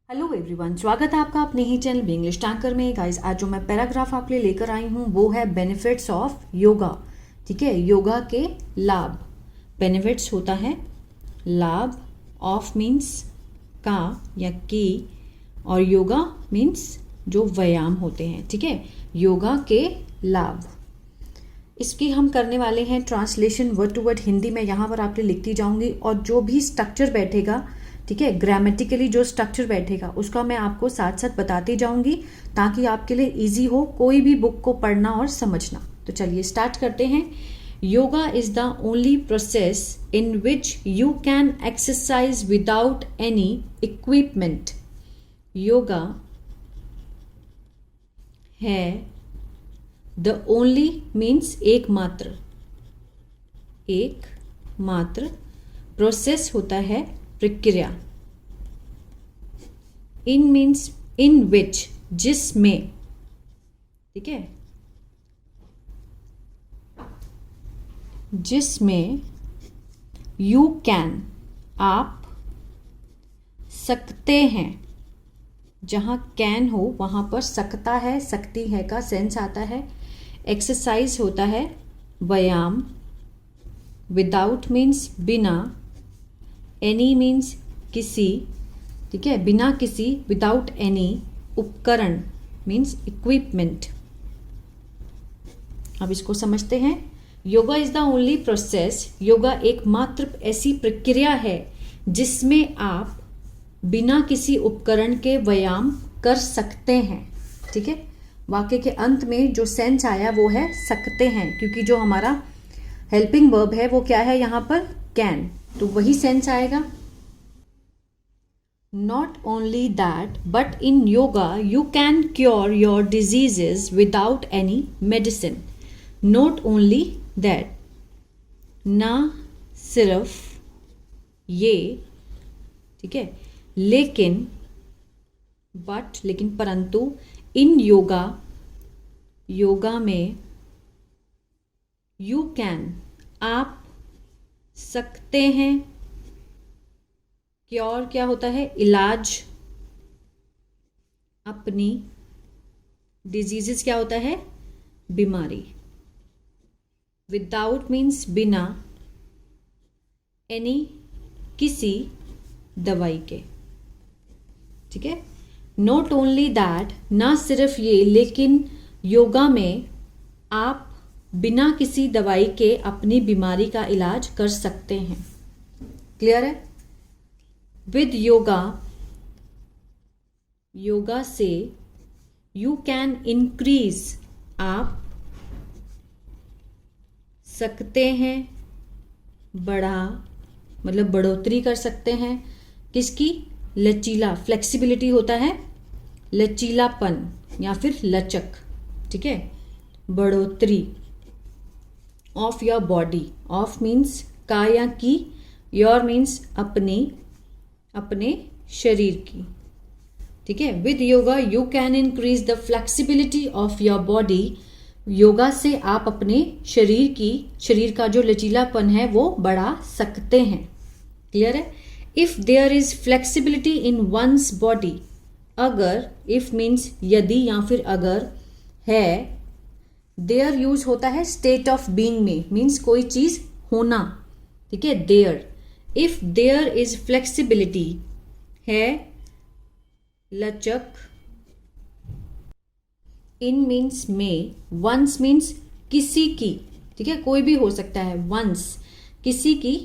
Hello everyone, स्वागत है आपका अपने ही चैनल इंग्लिश टैंकर में। गाइस, आज जो मैं पैराग्राफ आपके लिए लेकर आई हूँ वो है बेनिफिट्स ऑफ योगा। ठीक है, योगा के लाभ। बेनिफिट्स होता है लाभ, ऑफ मीन्स का या की, और योगा मीन्स जो व्यायाम होते हैं। ठीक है, योगा के लाभ। इसकी हम करने वाले हैं translation word to word Hindi में। यहाँ पर आपके लिखती जाऊंगी और जो भी स्ट्रक्चर बैठेगा, ठीक है, ग्रामेटिकली जो स्ट्रक्चर बैठेगा उसका मैं आपको साथ साथ बताती जाऊंगी ताकि आपके लिए इजी हो कोई भी बुक को पढ़ना और समझना। तो चलिए स्टार्ट करते हैं। Yoga is the only process in which you can exercise without any equipment. Yoga है द ओनली मीन्स एकमात्र प्रोसेस होता है प्रक्रिया। इन मीन्स इन विच, जिसमें, ठीक है, जिसमें यू कैन, आप सकते हैं। जहां कैन हो वहां पर सकता है, सकती है का सेंस आता है। एक्सरसाइज होता है व्यायाम। विदाउट मीन्स बिना। एनी मीन्स किसी, ठीक है, बिना किसी, विदाउट एनी। उपकरण मीन्स इक्विपमेंट। अब इसको समझते हैं। Yoga is the only process, yoga एकमात्र ऐसी प्रक्रिया है जिसमें आप बिना किसी उपकरण के व्यायाम कर सकते हैं। ठीक है, वाक्य के अंत में जो सेंस आया वो है सकते हैं, क्योंकि जो हमारा हेल्पिंग वर्ब है वो क्या है यहाँ पर, कैन, तो वही सेंस आएगा। Not only that but in yoga you can cure your diseases without any medicine. Not only that, ना सिर्फ ये, ठीक है, लेकिन, बट, लेकिन, परंतु, इन योगा, योगा में, यू कैन, आप सकते हैं। क्योर क्या होता है, इलाज, अपनी। डिजीजेस क्या होता है, बीमारी। विदाउट मीन्स बिना। एनी किसी दवाई के। ठीक है, नॉट ओनली दैट, ना सिर्फ ये, लेकिन योगा में आप बिना किसी दवाई के अपनी बीमारी का इलाज कर सकते हैं। क्लियर है। विद योगा, योगा से, यू कैन इंक्रीज, आप सकते हैं, बढ़ा, मतलब बढ़ोतरी कर सकते हैं। किसकी, लचीला, फ्लेक्सिबिलिटी होता है लचीलापन या फिर लचक। ठीक है, बढ़ोतरी of your body. Of means का या की, योर मीन्स अपनी, अपने शरीर की। ठीक है, with yoga you can increase the flexibility of your body. Yoga से आप अपने शरीर का जो लचीलापन है वो बढ़ा सकते हैं। क्लियर है। If there is flexibility in one's body, अगर, इफ मीन्स यदि या फिर अगर, है। देयर यूज होता है स्टेट ऑफ बीइंग में, मीन्स कोई चीज होना। ठीक है, there. If there is flexibility, है लचक। इन मीन्स में। वंस मीन्स किसी की, ठीक है, कोई भी हो सकता है। वंस किसी की,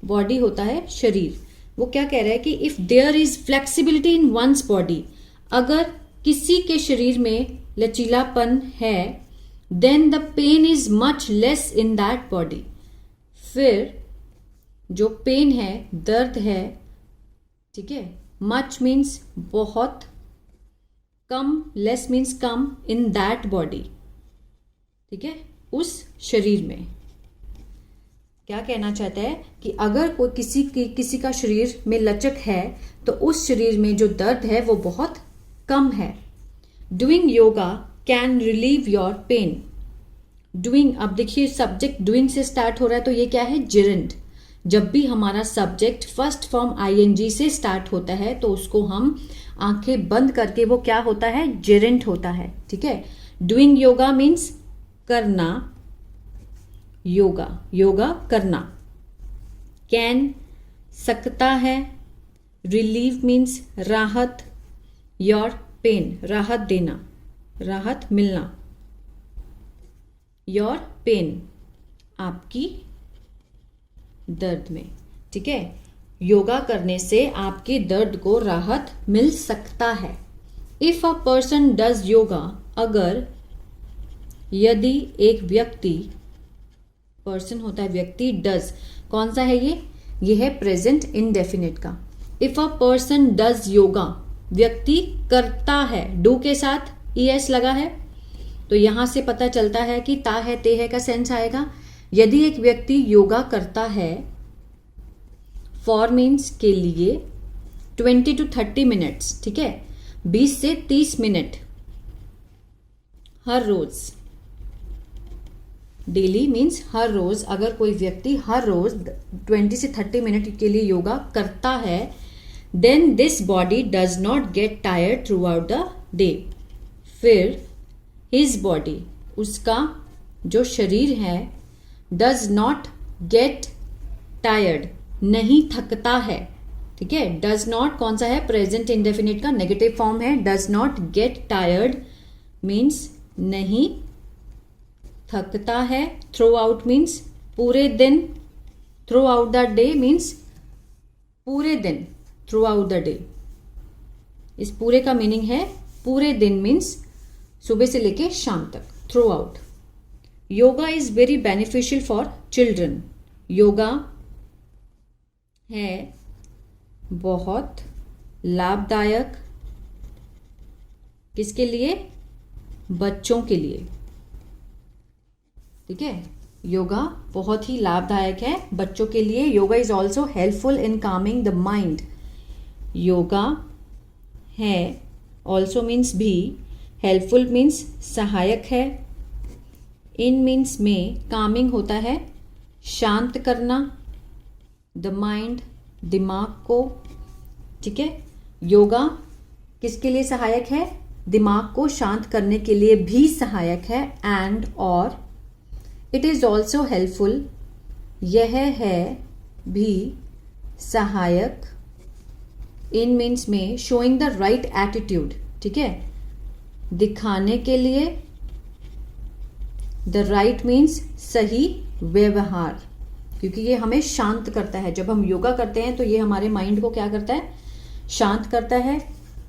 बॉडी होता है शरीर। वो क्या कह रहा है कि if there is flexibility in one's body, अगर किसी के शरीर में लचीलापन है, then the pain is much less in that body, फिर जो पेन है, दर्द है, ठीक है, मच मीन्स बहुत, कम, लेस मीन्स कम, इन दैट बॉडी, ठीक है, उस शरीर में। क्या कहना चाहता है कि अगर कोई किसी का शरीर में लचक है तो उस शरीर में जो दर्द है वो बहुत कम है। Doing yoga can relieve your pain. Doing, अब देखिए सब्जेक्ट डूइंग से स्टार्ट हो रहा है तो ये क्या है, जिरंड। जब भी हमारा सब्जेक्ट फर्स्ट फॉर्म आईएनजी से स्टार्ट होता है तो उसको हम आंखें बंद करके, वो क्या होता है, जेरेंट होता है, ठीक है। डूइंग योगा मीन्स करना, योगा, योगा करना। कैन सकता है, रिलीव मीन्स राहत, योर पेन राहत देना, राहत मिलना, योर पेन आपकी दर्द में, ठीक है। योगा करने से आपके दर्द को राहत मिल सकता है। If a person does yoga, अगर, यदि एक व्यक्ति, पर्सन होता है व्यक्ति, डज कौन सा है ये है प्रेजेंट इंडेफिनिट का। If a person does yoga, व्यक्ति करता है, डू के साथ ईएस लगा है, तो यहां से पता चलता है कि ता है ते है का सेंस आएगा। यदि एक व्यक्ति योगा करता है, फॉर मीन्स के लिए, 20 to 30 मिनट्स, ठीक है, 20 से 30 मिनट हर रोज, डेली मीन्स हर रोज, अगर कोई व्यक्ति हर रोज 20 से 30 मिनट के लिए योगा करता है, then this body does not get tired throughout the day. फिर हिज बॉडी, उसका जो शरीर है, डज नॉट गेट टायर्ड, नहीं थकता है, ठीक है। डज नॉट कौन सा है, प्रेजेंट इंडेफिनिट का नेगेटिव फॉर्म है। Does not get tired means नहीं थकता है। थ्रू आउट मीन्स पूरे दिन, through out the day means पूरे दिन, थ्रू आउट द डे, इस पूरे का मीनिंग है पूरे दिन मीन्स सुबह से लेके शाम तक, through out. Yoga is very beneficial for children, yoga है बहुत लाभदायक, किसके लिए, बच्चों के लिए, ठीक है। योगा बहुत ही लाभदायक है बच्चों के लिए। Yoga is also helpful in Kameng the mind, yoga है, ऑल्सो मीन्स भी, हेल्पफुल मीन्स सहायक है, इन मीन्स में, कामिंग होता है शांत करना, द माइंड दिमाग को, ठीक है। योगा किसके लिए सहायक है, दिमाग को शांत करने के लिए भी सहायक है। एंड और इट इज ऑल्सो हेल्पफुल, यह है भी सहायक, इन मीन्स में, शोइंग द राइट एटीट्यूड, ठीक है, दिखाने के लिए, द राइट मीन्स सही व्यवहार, क्योंकि ये हमें शांत करता है। जब हम योगा करते हैं तो ये हमारे माइंड को क्या करता है, शांत करता है।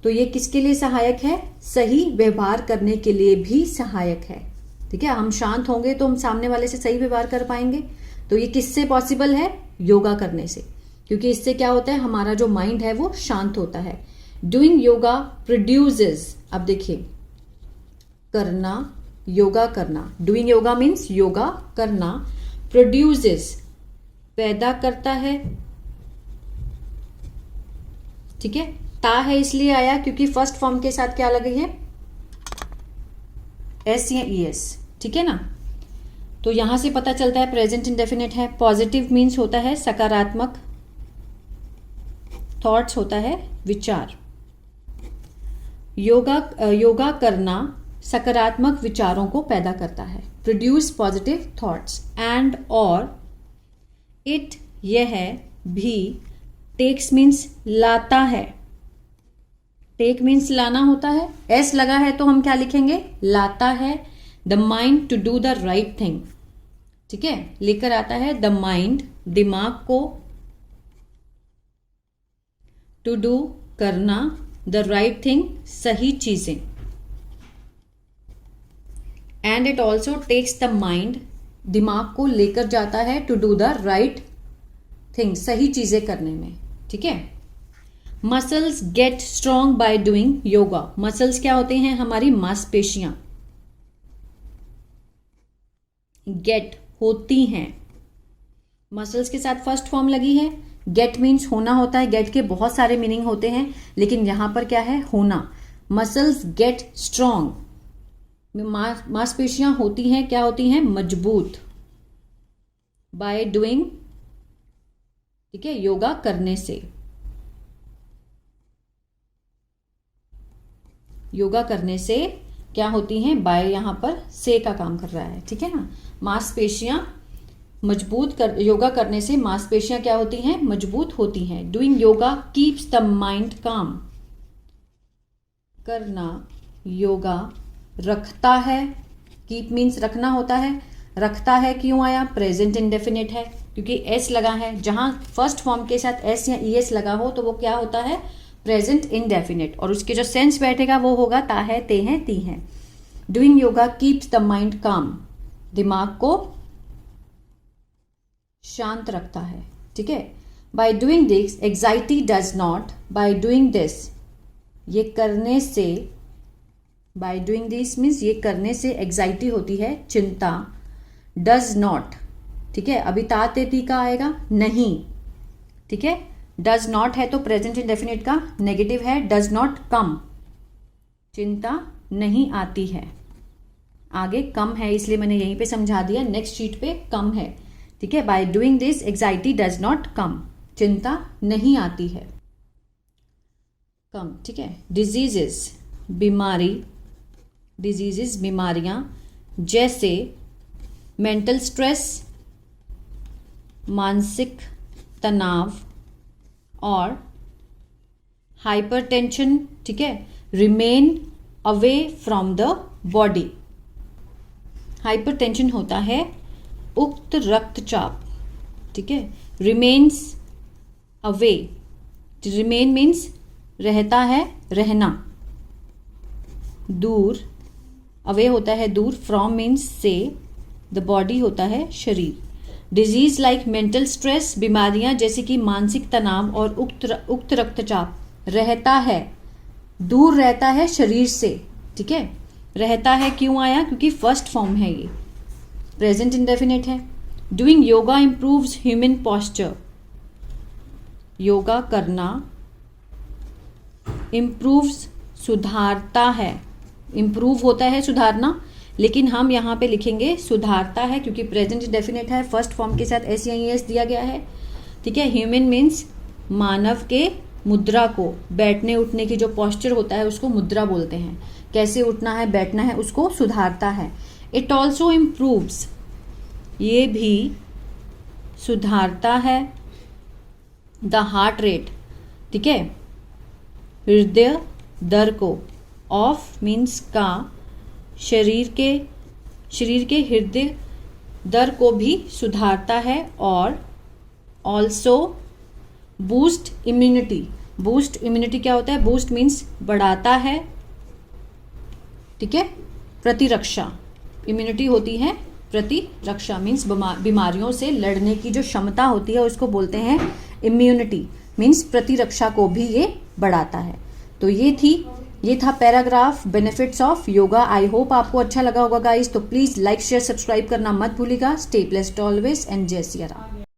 तो ये किसके लिए सहायक है, सही व्यवहार करने के लिए भी सहायक है, ठीक है। हम शांत होंगे तो हम सामने वाले से सही व्यवहार कर पाएंगे। तो ये किससे पॉसिबल है, योगा करने से, क्योंकि इससे क्या होता है, हमारा जो माइंड है वो शांत होता है। डूइंग योगा प्रोड्यूसेस, अब देखिए, करना, योगा करना, डूइंग योगा मीन्स योगा करना, प्रोड्यूसेस पैदा करता है, ठीक है। ता है इसलिए आया क्योंकि फर्स्ट फॉर्म के साथ क्या लगी है, एस या ईएस, ठीक है ना। तो यहां से पता चलता है प्रेजेंट इंडेफिनिट है। पॉजिटिव मीन्स होता है सकारात्मक, थॉट्स होता है विचार। योगा करना सकारात्मक विचारों को पैदा करता है, प्रोड्यूस पॉजिटिव थॉट्स। एंड और इट, यह भी, टेक्स मीन्स लाता है, टेक मीन्स लाना होता है, एस लगा है तो हम क्या लिखेंगे, लाता है, the mind to do the right thing, ठीक है, लेकर आता है द माइंड, दिमाग को, टू डू करना, द राइट थिंग सही चीजें। And it also takes the mind, दिमाग को लेकर जाता है to do the right thing, सही चीजें करने में, ठीक है। Muscles get strong by doing yoga, muscles क्या होते हैं, हमारी मांसपेशियां, गेट होती हैं, मसल्स के साथ फर्स्ट फॉर्म लगी है। गेट मीन्स होना होता है, गेट के बहुत सारे मीनिंग होते हैं, लेकिन यहां पर क्या है, होना। मसल्स गेट स्ट्रॉन्ग, मांसपेशियां होती हैं, क्या होती हैं, मजबूत, बाय डूइंग ठीक है, योगा करने से, योगा करने से क्या होती हैं, बाय यहां पर से का काम कर रहा है, ठीक है ना। मांसपेशियां मजबूत कर, योगा करने से मांसपेशियां क्या होती हैं, मजबूत होती हैं। Doing yoga keeps the mind काम, करना योगा रखता है, कीप मीन्स रखना होता है, रखता है क्यों आया, प्रेजेंट इंडेफिनिट है क्योंकि एस लगा है, जहां फर्स्ट फॉर्म के साथ एस या ईएस लगा हो तो वो क्या होता है, प्रेजेंट इंडेफिनिट, और उसके जो सेंस बैठेगा वो होगा ता है, ते हैं, ती हैं। Doing yoga keeps the mind काम, दिमाग को शांत रखता है, ठीक है। By doing this anxiety does not, by doing this ये करने से, बाय डूइंग दिस मीन्स ये करने से एग्जाइटी होती है, चिंता, डज नॉट, ठीक है, अभी ताते ती का आएगा नहीं, ठीक है, डज नॉट है तो प्रेजेंट इंडेफिनिट का नेगेटिव है, डज नॉट कम, चिंता नहीं आती है, आगे कम है इसलिए मैंने यहीं पे समझा दिया, नेक्स्ट शीट पे कम है, ठीक है। By doing this anxiety does not come, चिंता नहीं आती है, कम, ठीक है। डिजीजेस बीमारी, डिजीजेस बीमारियां, जैसे मेंटल स्ट्रेस मानसिक तनाव और हाइपरटेंशन, ठीक है, remain away from the body. Hypertension होता है उक्त रक्तचाप, ठीक है, रिमेन्स अवे, रिमेन मीन्स रहता है, रहना, दूर, अवे होता है दूर, फ्रॉम मीन्स से, द बॉडी होता है शरीर। डिजीज लाइक मेंटल स्ट्रेस, बीमारियां जैसे कि मानसिक तनाव और उक्त रक्तचाप, रहता है, दूर रहता है शरीर से, ठीक है। रहता है क्यों आया, क्योंकि फर्स्ट फॉर्म है, ये प्रेजेंट इंडेफिनिट है। Doing yoga improves human posture, yoga करना इम्प्रूव्स सुधारता है, इम्प्रूव होता है सुधारना, लेकिन हम यहाँ पे लिखेंगे सुधारता है क्योंकि प्रेजेंट इंडेफिनिट है, फर्स्ट फॉर्म के साथ एस या एस दिया गया है, ठीक है। ह्यूमन मीन्स मानव के मुद्रा को, बैठने उठने की जो पोस्चर होता है उसको मुद्रा बोलते हैं, कैसे उठना है बैठना है उसको सुधारता है। इट ऑल्सो इम्प्रूव्स, ये भी सुधारता है, द हार्ट रेट, ठीक है, हृदय दर को, ऑफ मीन्स का, शरीर के हृदय दर को भी सुधारता है, और also boost immunity, boost immunity क्या होता है, बूस्ट मीन्स बढ़ाता है, ठीक है, प्रतिरक्षा, इम्यूनिटी होती है प्रतिरक्षा, मीन्स बीमारियों से लड़ने की जो क्षमता होती है उसको बोलते हैं इम्यूनिटी, मीन्स प्रतिरक्षा को भी ये बढ़ाता है। तो ये था paragraph benefits of yoga. I hope आपको अच्छा लगा होगा गाइस, तो प्लीज लाइक शेयर सब्सक्राइब करना मत भूलिएगा। स्टे ब्लेस्ड ऑलवेज एंड जय सिया राम।